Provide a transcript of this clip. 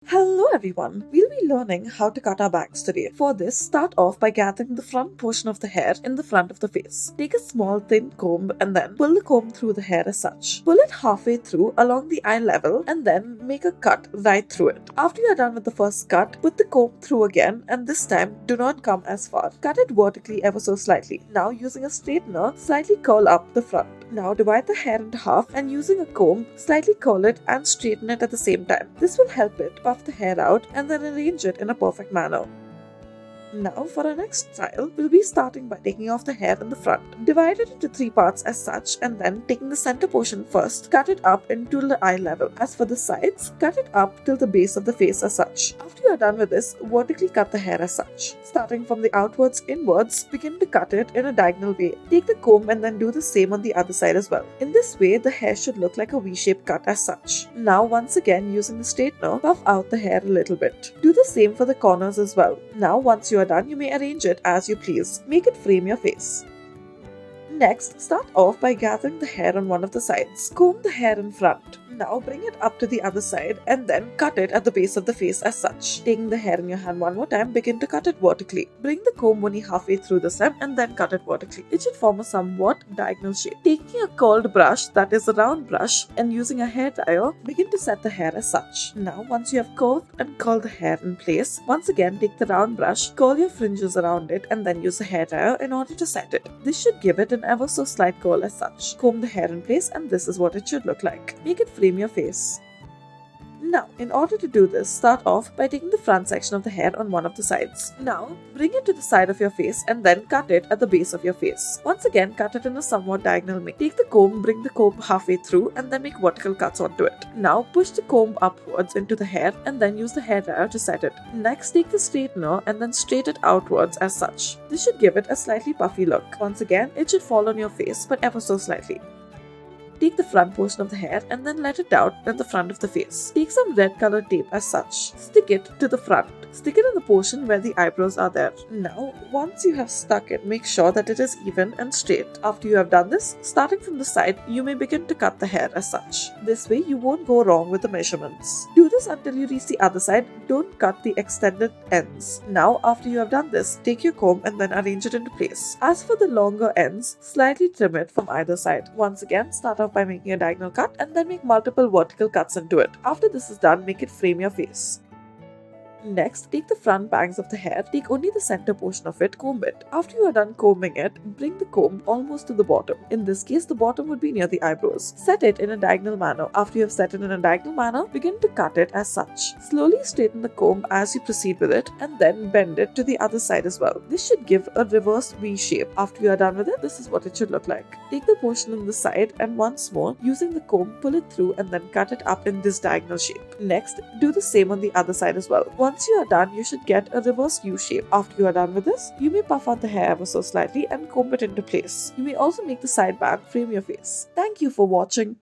Hello everyone, we'll be learning how to cut our bangs today. For this, start off by gathering the front portion of the hair in the front of the face. Take a small thin comb and then pull the comb through the hair as such. Pull it halfway through along the eye level and then make a cut right through it. After you are done with the first cut, put the comb through again and this time do not come as far. Cut it vertically ever so slightly. Now using a straightener, slightly curl up the front. Now divide the hair into half and using a comb, slightly curl it and straighten it at the same time. This will help it puff the hair out and then arrange it in a perfect manner. Now for our next style, we'll be starting by taking off the hair in the front. Divide it into 3 parts as such and then taking the center portion first, cut it up into the eye level. As for the sides, cut it up till the base of the face as such. After you are done with this, vertically cut the hair as such. Starting from the outwards inwards, begin to cut it in a diagonal way. Take the comb and then do the same on the other side as well. In this way, the hair should look like a V-shaped cut as such. Now once again using the straightener, puff out the hair a little bit. Do the same for the corners as well. Now once you are done, you may arrange it as you please. Make it frame your face. Next, start off by gathering the hair on one of the sides. Comb the hair in front. Now bring it up to the other side and then cut it at the base of the face as such. Taking the hair in your hand one more time, begin to cut it vertically. Bring the comb only halfway through the stem and then cut it vertically. It should form a somewhat diagonal shape. Taking a curled brush, that is a round brush, and using a hair dryer, begin to set the hair as such. Now once you have curved and curled the hair in place, once again take the round brush, curl your fringes around it and then use the hair dryer in order to set it. This should give it an ever so slight curl as such. Comb the hair in place and this is what it should look like. Make it frame your face. Now, in order to do this, start off by taking the front section of the hair on one of the sides. Now, bring it to the side of your face and then cut it at the base of your face. Once again, cut it in a somewhat diagonal way. Take the comb, bring the comb halfway through and then make vertical cuts onto it. Now, push the comb upwards into the hair and then use the hair dryer to set it. Next, take the straightener and then straighten it outwards as such. This should give it a slightly puffy look. Once again, it should fall on your face but ever so slightly. Take the front portion of the hair and then let it out in the front of the face. Take some red colored tape as such. Stick it to the front. Stick it in the portion where the eyebrows are there. Now, once you have stuck it, make sure that it is even and straight. After you have done this, starting from the side, you may begin to cut the hair as such. This way, you won't go wrong with the measurements. Do this until you reach the other side. Don't cut the extended ends. Now, after you have done this, take your comb and then arrange it into place. As for the longer ends, slightly trim it from either side. Once again, start off by making a diagonal cut and then make multiple vertical cuts into it. After this is done, make it frame your face. Next, take the front bangs of the hair, take only the center portion of it, comb it. After you are done combing it, bring the comb almost to the bottom. In this case, the bottom would be near the eyebrows. Set it in a diagonal manner. After you have set it in a diagonal manner, begin to cut it as such. Slowly straighten the comb as you proceed with it and then bend it to the other side as well. This should give a reverse V shape. After you are done with it, this is what it should look like. Take the portion on the side and once more, using the comb, pull it through and then cut it up in this diagonal shape. Next, do the same on the other side as well. Once you are done, you should get a reverse U shape. After you are done with this, you may puff out the hair ever so slightly and comb it into place. You may also make the side bang frame your face. Thank you for watching.